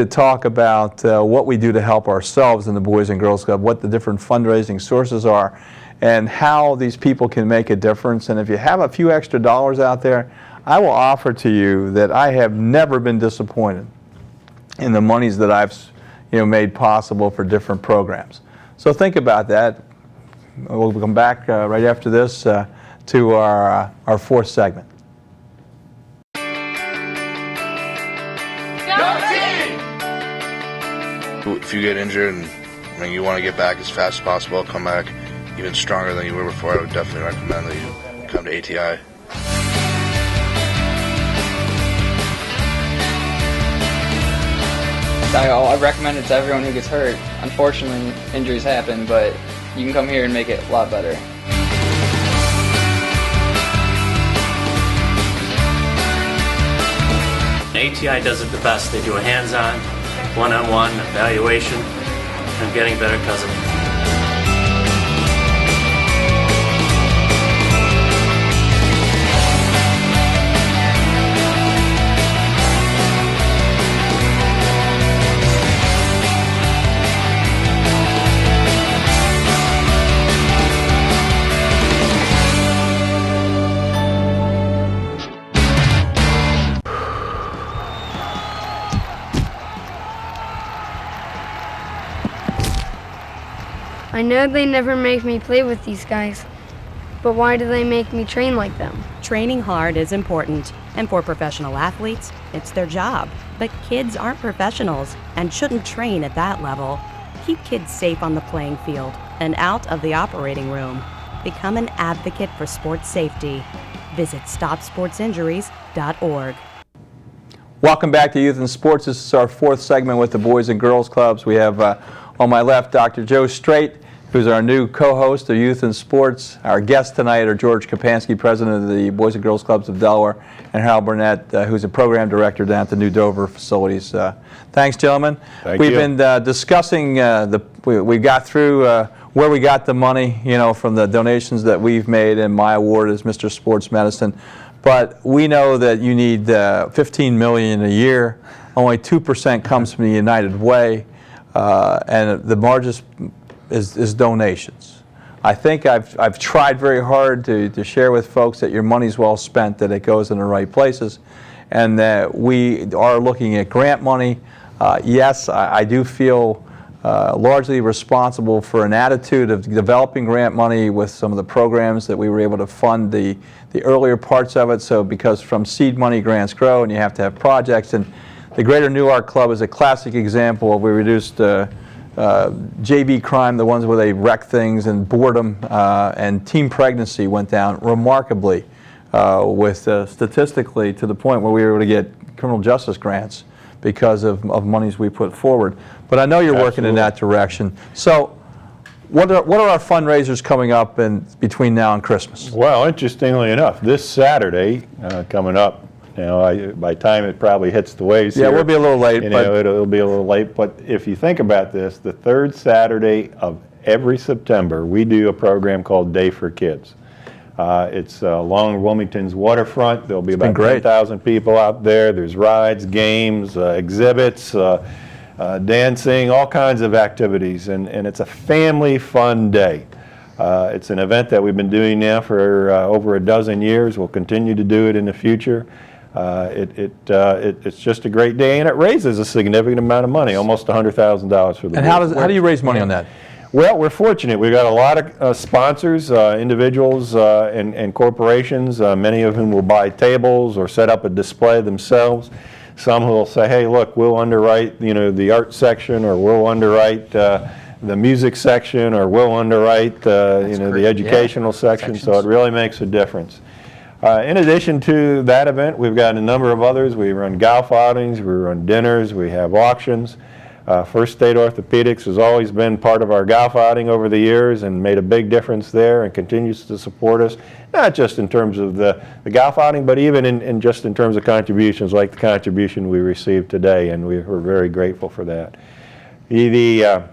talk about what we do to help ourselves in the Boys and Girls Club, what the different fundraising sources are, and how these people can make a difference. And if you have a few extra dollars out there, I will offer to you that I have never been disappointed in the monies that I've made possible for different programs. So think about that. We'll come back right after this to our fourth segment. If you get injured and you want to get back as fast as possible, come back even stronger than you were before, I would definitely recommend that you come to ATI. I recommend it to everyone who gets hurt. Unfortunately, injuries happen, but you can come here and make it a lot better. ATI does it the best. They do a hands-on, one-on-one evaluation. I'm getting better because of it. I know they never make me play with these guys, but why do they make me train like them? Training hard is important, and for professional athletes, it's their job. But kids aren't professionals and shouldn't train at that level. Keep kids safe on the playing field and out of the operating room. Become an advocate for sports safety. Visit StopSportsInjuries.org. Welcome back to Youth in Sports. This is our fourth segment with the Boys and Girls Clubs. We have on my left Dr. Joe Straight, who's our new co-host of Youth in Sports. Our guests tonight are George Kapansky, president of the Boys and Girls Clubs of Delaware, and Harold Burnett, who's a program director down at the new Dover facilities. Thanks, gentlemen. We've been discussing, we got through where we got the money, from the donations that we've made, and my award is Mr. Sports Medicine. But we know that you need $15 million a year. Only 2% comes from the United Way, and the largest is donations. I think I've tried very hard to share with folks that your money's well spent, that it goes in the right places, and that we are looking at grant money. Yes, I do feel largely responsible for an attitude of developing grant money with some of the programs that we were able to fund the earlier parts of it. So because from seed money grants grow, and you have to have projects, and the Greater Newark Club is a classic example of we reduced JV crime, the ones where they wreck things, and boredom, and teen pregnancy went down remarkably with statistically to the point where we were able to get criminal justice grants because of monies we put forward. But I know you're working in that direction. So what are our fundraisers coming up between now and Christmas? Well, interestingly enough, this Saturday coming up, by the time it probably hits the waves here, we'll be a little late. It'll be a little late. But if you think about this, the third Saturday of every September, we do a program called Day for Kids. It's along Wilmington's waterfront. There'll be about 10,000 people out there. There's rides, games, exhibits, dancing, all kinds of activities, and it's a family fun day. It's an event that we've been doing now for over a dozen years. We'll continue to do it in the future. It's just a great day, and it raises a significant amount of money, almost $100,000 for the. And how do you raise money on that? Well, we're fortunate. We've got a lot of sponsors, individuals and corporations, many of whom will buy tables or set up a display themselves. Some who will say, hey, look, we'll underwrite the art section, or we'll underwrite the music section, or we'll underwrite the educational section. So it really makes a difference. In addition to that event, we've got a number of others. We run golf outings, we run dinners, we have auctions. First State Orthopedics has always been part of our golf outing over the years and made a big difference there, and continues to support us, not just in terms of the golf outing, but even in just in terms of contributions, like the contribution we received today, and we're very grateful for that. The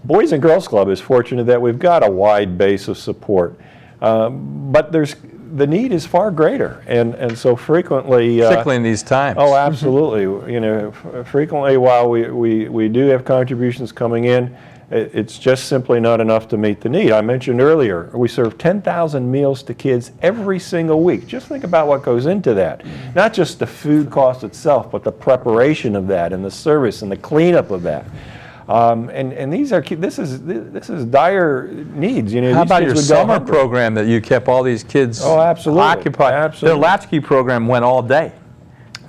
Boys and Girls Club is fortunate that we've got a wide base of support, but the need is far greater, and so frequently, particularly in these times. Oh, absolutely. Frequently, while we do have contributions coming in, it's just simply not enough to meet the need. I mentioned earlier, we serve 10,000 meals to kids every single week. Just think about what goes into that. Not just the food cost itself, but the preparation of that, and the service, and the cleanup of that. And this is dire needs. How about your summer program that you kept all these kids occupied? Absolutely. Their latchkey program went all day.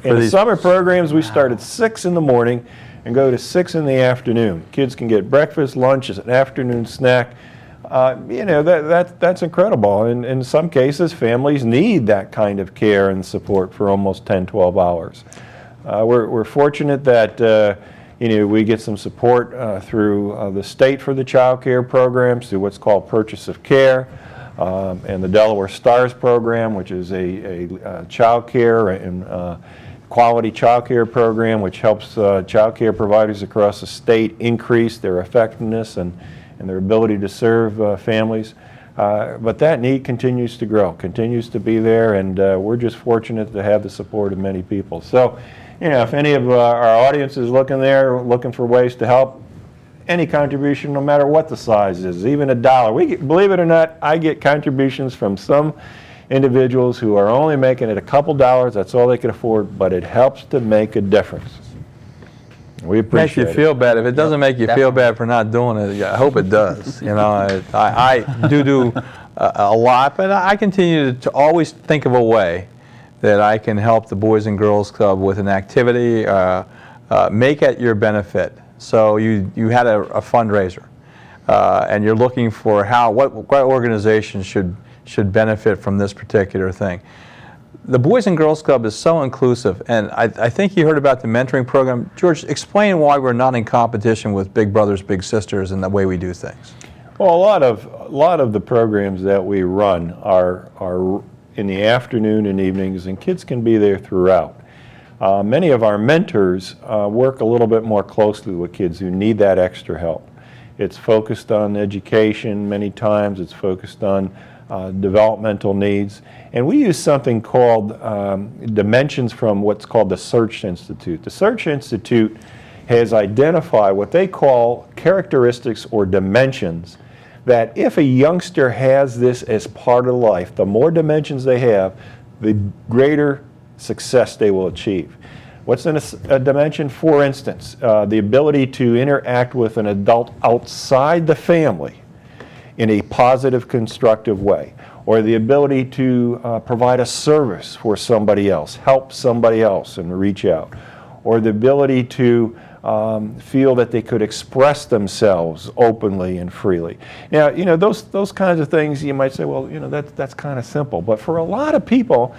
In the summer programs, we start at 6 in the morning and go to 6 in the afternoon. Kids can get breakfast, lunch, as an afternoon snack. That's incredible. And in some cases, families need that kind of care and support for almost 10, 12 hours. We're fortunate that we get some support through the state for the child care programs, through what's called Purchase of Care, and the Delaware STARS program, which is a child care and quality child care program, which helps child care providers across the state increase their effectiveness and their ability to serve families. But that need continues to grow, continues to be there, and we're just fortunate to have the support of many people. So, if any of our audience is looking for ways to help, any contribution, no matter what the size is, even $1. Believe it or not, I get contributions from some individuals who are only making it a couple dollars. That's all they can afford, but it helps to make a difference. We appreciate Make you feel bad. If it doesn't make you feel bad for not doing it, I hope it does. You know, I do a lot, but I continue to always think of a way that I can help the Boys and Girls Club with an activity, make it your benefit. So you had a fundraiser, and you're looking for what organization should benefit from this particular thing. The Boys and Girls Club is so inclusive, and I think you heard about the mentoring program. George, explain why we're not in competition with Big Brothers, Big Sisters in the way we do things. Well, a lot of the programs that we run are in the afternoon and evenings, and kids can be there throughout. Many of our mentors work a little bit more closely with kids who need that extra help. It's focused on education many times. It's focused on developmental needs. And we use something called dimensions from what's called the Search Institute. The Search Institute has identified what they call characteristics or dimensions that if a youngster has this as part of life, the more dimensions they have, the greater success they will achieve. What's in a dimension? For instance, the ability to interact with an adult outside the family in a positive, constructive way, or the ability to provide a service for somebody else, help somebody else and reach out, or the ability to feel that they could express themselves openly and freely. Now, you know, those kinds of things you might say, well, you know, that's kind of simple. But for a lot of people,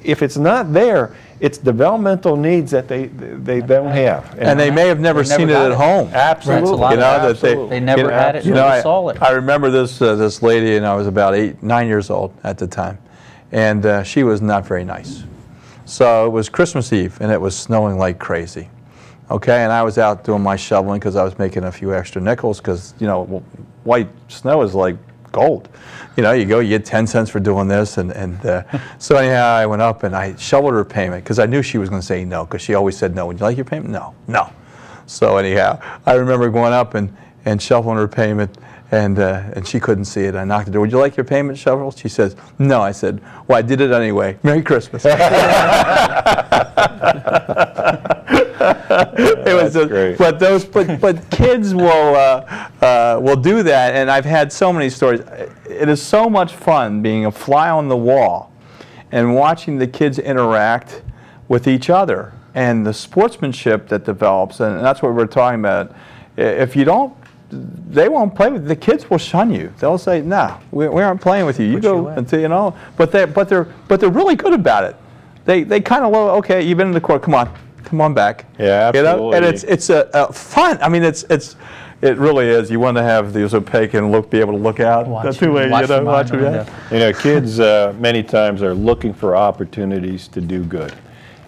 if it's not there, it's developmental needs that they don't have. And they may have never seen it at home. Absolutely. You know, that they never had it, never saw it. I remember this lady, and I was about 9 years old at the time, and she was not very nice. So it was Christmas Eve, and it was snowing like crazy. Okay, and I was out doing my shoveling because I was making a few extra nickels because, you know, white snow is like gold. You know, you get 10 cents for doing this, and so anyhow, I went up and I shoveled her payment because I knew she was going to say no, because she always said no. Would you like your payment? No, no. So anyhow, I remember going up and shoveling her payment, and she couldn't see it. I knocked at the door. Would you like your payment shoveled? She says, no. I said, well, I did it anyway. Merry Christmas. It was great. But kids will do that, and I've had so many stories. It is so much fun being a fly on the wall and watching the kids interact with each other and the sportsmanship that develops, and that's what we're talking about. If you don't, they won't play with you. The kids will shun you. They'll say, "No, we aren't playing with you. You go until you know." But they're really good about it. They kind of okay. You've been in the court. Come on back. Yeah, absolutely. You know? And it's a fun. I mean, it really is. You want to have these opaque and be able to look out. Watch them. You know, kids many times are looking for opportunities to do good.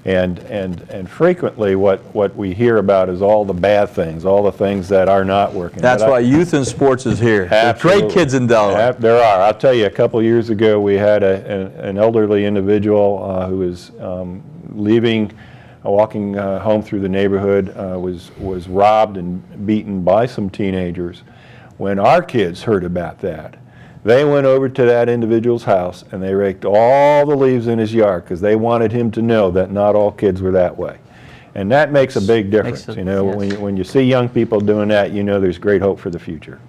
And frequently what we hear about is all the bad things, all the things that are not working. That's why Youth in Sports is here. There's great kids in Delaware. There are. I'll tell you, a couple years ago we had an elderly individual who was walking home through the neighborhood, was robbed and beaten by some teenagers. When our kids heard about that, they went over to that individual's house and they raked all the leaves in his yard because they wanted him to know that not all kids were that way. And that makes a big difference. You know, when you see young people doing that, you know there's great hope for the future.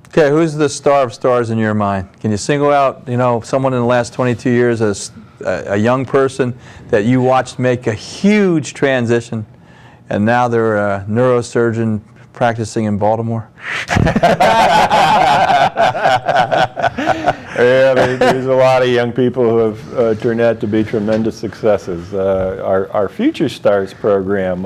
Okay, who's the star of stars in your mind? Can you single out, you know, someone in the last 22 years as a young person that you watched make a huge transition, and now they're a neurosurgeon practicing in Baltimore? Yeah, there's a lot of young people who have turned out to be tremendous successes. Our Future Stars program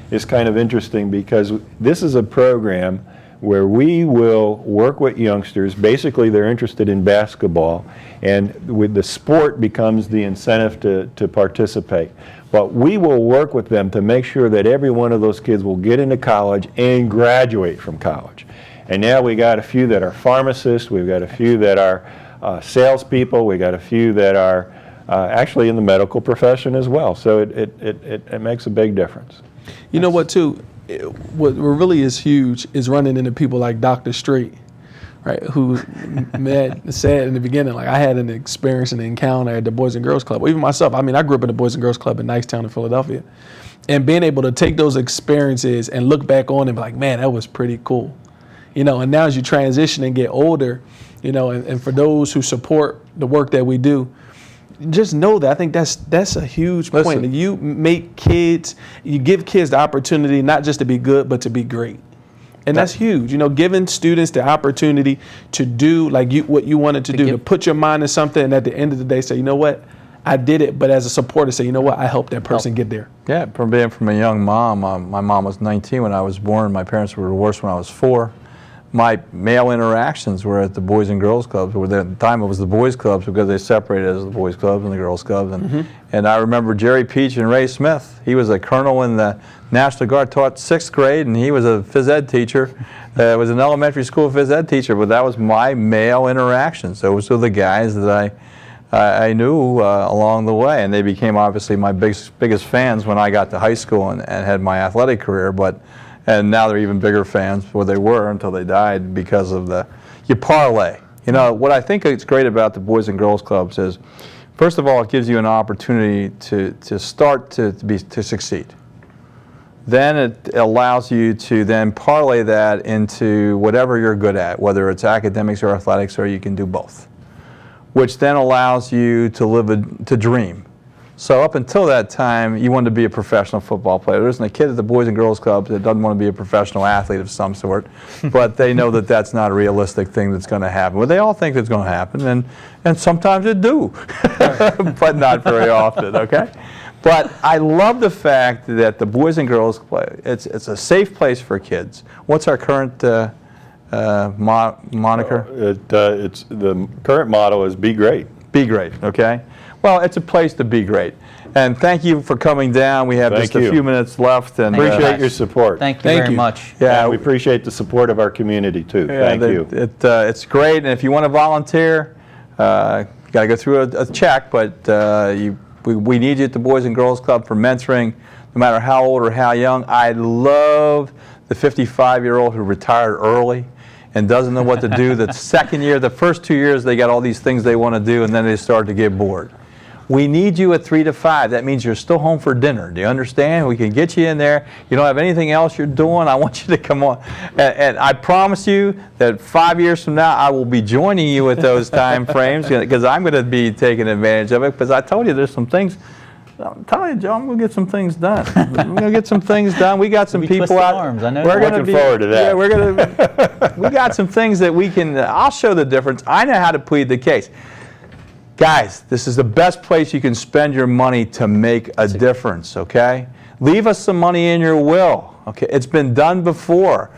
is kind of interesting because this is a program where we will work with youngsters. Basically, they're interested in basketball, and with the sport becomes the incentive to participate. But we will work with them to make sure that every one of those kids will get into college and graduate from college. And now we got a few that are pharmacists, we've got a few that are salespeople, we got a few that are actually in the medical profession as well. So it makes a big difference. You know what, too? What really is huge is running into people like Dr. Street, right? Who said in the beginning, like, I had an experience, an encounter at the Boys and Girls Club. Well, even myself, I mean, I grew up in the Boys and Girls Club in Nicetown in Philadelphia. and being able to take those experiences and look back on and be like, man, that was pretty cool. You know, and now as you transition and get older, you know, and for those who support the work that we do, just know that I think that's a huge point. You make kids, you give kids the opportunity not just to be good, but to be great. And that's huge. You know, giving students the opportunity to do like what you wanted to do, to put your mind in something, and at the end of the day say, you know what, I did it, but as a supporter say, you know what, I helped that person get there. Yeah, from being from a young mom, my mom was 19 when I was born. My parents were divorced when I was 4. My male interactions were at the Boys and Girls Clubs, or at the time it was the Boys Clubs because they separated as the Boys Clubs and the Girls Clubs. And I remember Jerry Peach and Ray Smith. He was a colonel in the National Guard, taught 6th grade, and he was a phys ed teacher. Was an elementary school phys ed teacher, but that was my male interactions. Those were the guys that I knew along the way, and they became obviously my biggest fans when I got to high school and had my athletic career. And now they're even bigger fans, or they were until they died, because of you parlay. You know, what I think is great about the Boys and Girls Clubs is, first of all, it gives you an opportunity to start to succeed. Then it allows you to then parlay that into whatever you're good at, whether it's academics or athletics, or you can do both, which then allows you to dream. So up until that time, you wanted to be a professional football player. There isn't a kid at the Boys and Girls Club that doesn't want to be a professional athlete of some sort, but they know that that's not a realistic thing that's going to happen. Well, they all think it's going to happen, and sometimes it do, but not very often, okay? But I love the fact that the Boys and Girls Club, it's a safe place for kids. What's our current moniker? It's the current motto is be great. Be great, okay? Well, it's a place to be great. And thank you for coming down. We have just a few minutes left. And appreciate your support. Thank you very much. Yeah, we appreciate the support of our community too. Yeah, thank you. It's great. And if you want to volunteer, you got to go through a check, but we need you at the Boys and Girls Club for mentoring, no matter how old or how young. I love the 55-year-old who retired early and doesn't know what to do. The second year, the first 2 years, they got all these things they want to do, and then they start to get bored. We need you at 3 to 5. That means you're still home for dinner. Do you understand? We can get you in there. You don't have anything else you're doing. I want you to come on. And I promise you that 5 years from now, I will be joining you at those time frames, because I'm going to be taking advantage of it, because I told you there's some things. I'm telling you, Joe, I'm going to get some things done. We're going to get some things done. We got some people out. Arms. I know we're looking forward to that. Yeah, we got some things that we can, I'll show the difference. I know how to plead the case. Guys, this is the best place you can spend your money to make a difference, okay? Leave us some money in your will, okay? It's been done before.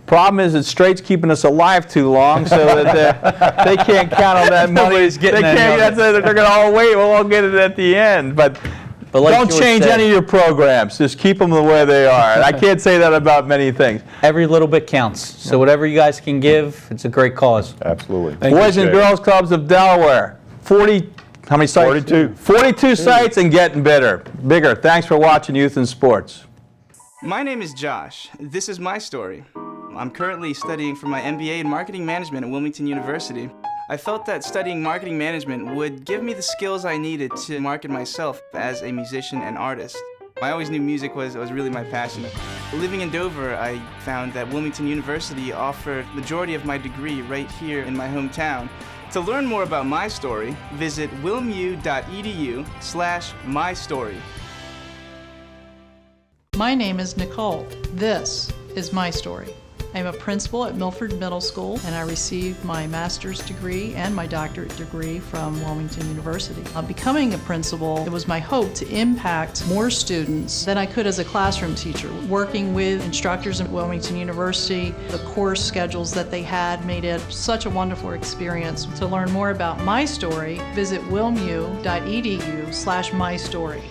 Problem is that Straight's keeping us alive too long, so that they can't count on that money. Nobody's getting They're going to all wait. We'll all get it at the end. But like don't change any of your programs. Just keep them the way they are. And I can't say that about many things. Every little bit counts. So whatever you guys can give, it's a great cause. Absolutely. Boys and Girls Clubs of Delaware. 40, how many sites? 42. 42 sites and getting bigger. Thanks for watching Youth in Sports. My name is Josh. This is my story. I'm currently studying for my MBA in Marketing Management at Wilmington University. I felt that studying marketing management would give me the skills I needed to market myself as a musician and artist. I always knew music was really my passion. Living in Dover, I found that Wilmington University offered the majority of my degree right here in my hometown. To learn more about my story, visit wilmu.edu/mystory. My name is Nicole. This is my story. I'm a principal at Milford Middle School, and I received my master's degree and my doctorate degree from Wilmington University. Becoming a principal, it was my hope to impact more students than I could as a classroom teacher. Working with instructors at Wilmington University, the course schedules that they had made it such a wonderful experience. To learn more about my story, visit wilmu.edu/mystory.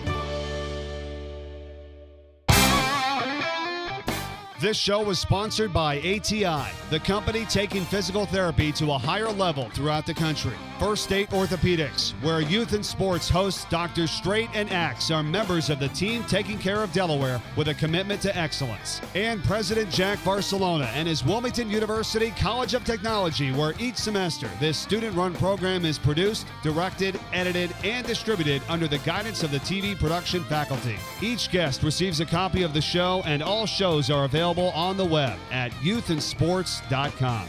This show was sponsored by ATI, the company taking physical therapy to a higher level throughout the country. First State Orthopedics, where Youth in Sports hosts Drs. Straight and Axe are members of the team taking care of Delaware with a commitment to excellence. And President Jack Barcelona and his Wilmington University College of Technology, where each semester this student-run program is produced, directed, edited, and distributed under the guidance of the TV production faculty. Each guest receives a copy of the show, and all shows are available on the web at youthinsports.com.